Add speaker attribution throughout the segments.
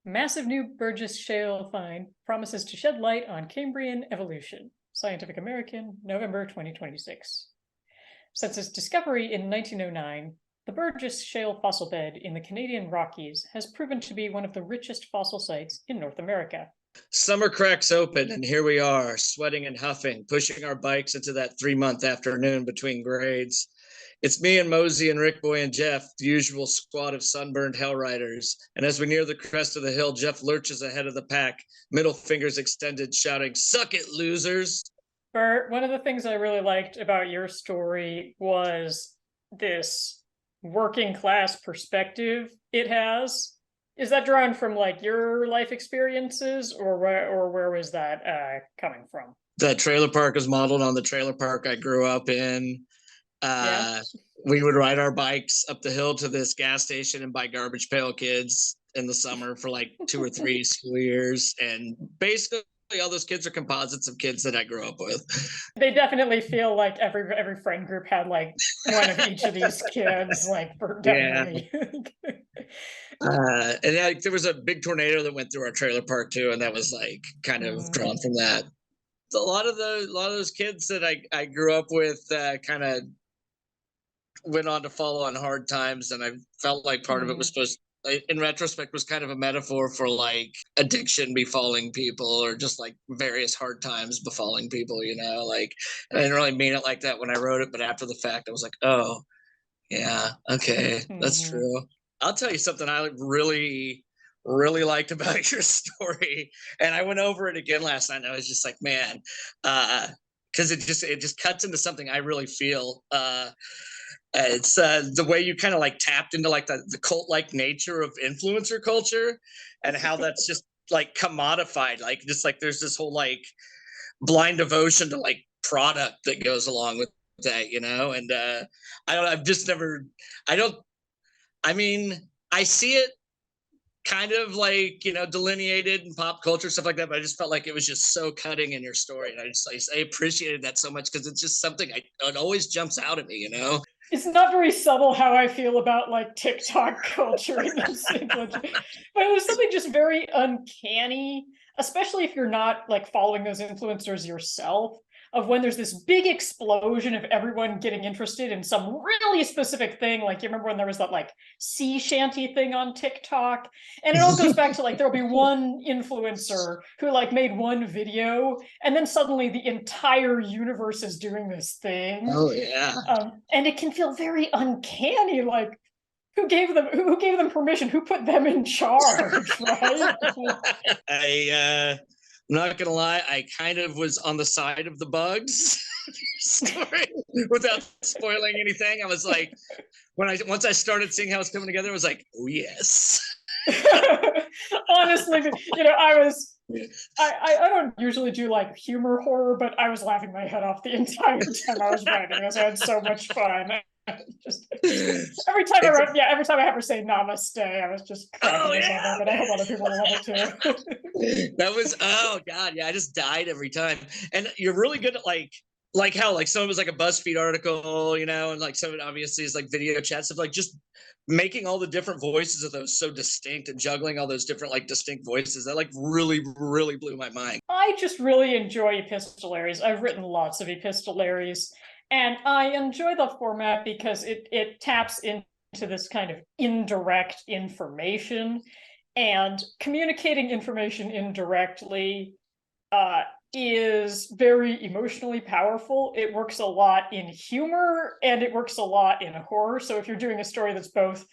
Speaker 1: Massive new Burgess Shale find promises to shed light on Cambrian evolution. Scientific American, November 2026. Since its discovery in 1909, the Burgess Shale fossil bed in the Canadian Rockies has proven to be one of the richest fossil sites in North America.
Speaker 2: Summer cracks open, and here we are, sweating and huffing, pushing our bikes into that 3-month afternoon between grades. It's me and Mosey and Rick Boy and Jeff, the usual squad of sunburned hell riders. And as we near the crest of the hill, Jeff lurches ahead of the pack, middle fingers extended, shouting, "Suck it, losers!"
Speaker 1: Bert, one of the things I really liked about your story was this working class perspective it has. Is that drawn from like your life experiences, or where was that coming from?
Speaker 2: The trailer park is modeled on the trailer park I grew up in.
Speaker 1: Yeah.
Speaker 2: We would ride our bikes up the hill to this gas station and buy Garbage Pail Kids in the summer for like 2 or 3 school years. And basically all those kids are composites of kids that I grew up with.
Speaker 1: They definitely feel like every friend group had like one of each of these kids, like for definitely.
Speaker 2: Yeah. And there was a big tornado that went through our trailer park too, and that was like kind of drawn from that. A lot of those kids that I grew up with kind of went on to follow on hard times, and I felt like part of it was supposed, in retrospect, was kind of a metaphor for like addiction befalling people, or just like various hard times befalling people, you know. Like, I didn't really mean it like that when I wrote it, but after the fact I was like, oh yeah, okay, that's true. I'll tell you something I really liked about your story, and I went over it again last night, and I was just like, man, because it just cuts into something I really feel. It's the way you kind of like tapped into like the cult-like nature of influencer culture, and how that's just like commodified, like just like there's this whole like blind devotion to like product that goes along with that, you know. And I see it kind of like, you know, delineated in pop culture, stuff like that, but I just felt like it was just so cutting in your story, and I appreciated that so much, because it's just something it always jumps out at me, you know.
Speaker 1: It's not very subtle how I feel about like TikTok culture in this but it was something just very uncanny, especially if you're not like following those influencers yourself, of when there's this big explosion of everyone getting interested in some really specific thing. Like, you remember when there was that like sea shanty thing on TikTok? And it all goes back to like, there'll be one influencer who like made one video, and then suddenly the entire universe is doing this thing.
Speaker 2: Oh yeah.
Speaker 1: And it can feel very uncanny, like, who gave them permission? Who put them in charge, right?
Speaker 2: I'm not gonna lie, I kind of was on the side of the bugs story without spoiling anything. I was like, once I started seeing how it's coming together, I was like, oh yes.
Speaker 1: Honestly, you know, I don't usually do like humor horror, but I was laughing my head off the entire time I was writing this. I had so much fun. Just every time I have her say namaste, I was just cracking myself up, and I hope other people love it too.
Speaker 2: That was, oh god, yeah, I just died every time. And you're really good at like how like some of it was like a BuzzFeed article, you know, and like some of it obviously is like video chat stuff, like just making all the different voices of those so distinct and juggling all those different like distinct voices. That like really blew my mind.
Speaker 1: I just really enjoy epistolaries. I've written lots of epistolaries, and I enjoy the format because it taps into this kind of indirect information, and communicating information indirectly is very emotionally powerful. It works a lot in humor, and it works a lot in horror. So if you're doing a story that's both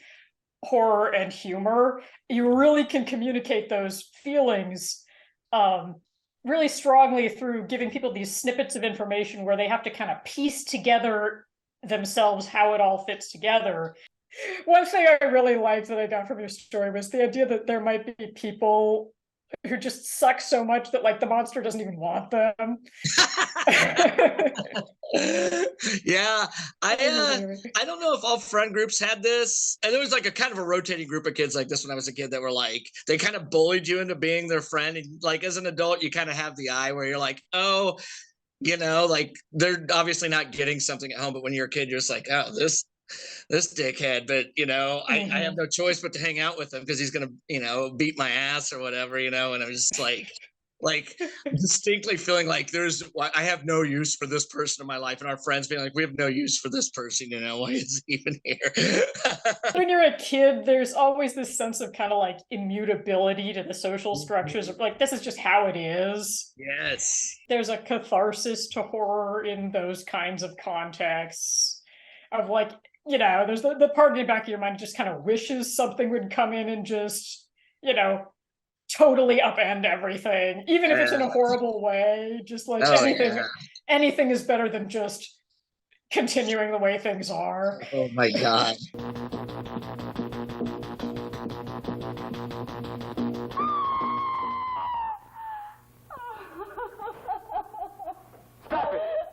Speaker 1: horror and humor, you really can communicate those feelings really strongly through giving people these snippets of information where they have to kind of piece together themselves how it all fits together. One thing I really liked that I got from your story was the idea that there might be people who just suck so much that like the monster doesn't even want them.
Speaker 2: Yeah, I don't know if all friend groups had this, and there was like a kind of a rotating group of kids like this when I was a kid that were like, they kind of bullied you into being their friend, and like as an adult you kind of have the eye where you're like, oh, you know, like they're obviously not getting something at home, but when you're a kid you're just like, oh, this this dickhead, but I have
Speaker 1: Mhm.
Speaker 2: no choice but to hang out with him because he's gonna, beat my ass or whatever, and I'm just like distinctly feeling like I have no use for this person in my life, and our friends being like, we have no use for this person, why is he even here?
Speaker 1: When you're a kid, there's always this sense of kind of like immutability to the social structures of like, this is just how it is.
Speaker 2: Yes.
Speaker 1: There's a catharsis to horror in those kinds of contexts of like, there's the part in the back of your mind just kind of wishes something would come in and just, totally upend everything, even if it's in a horrible way. Just like
Speaker 2: Oh yeah.
Speaker 1: anything is better than just continuing the way things are.
Speaker 2: Oh my god.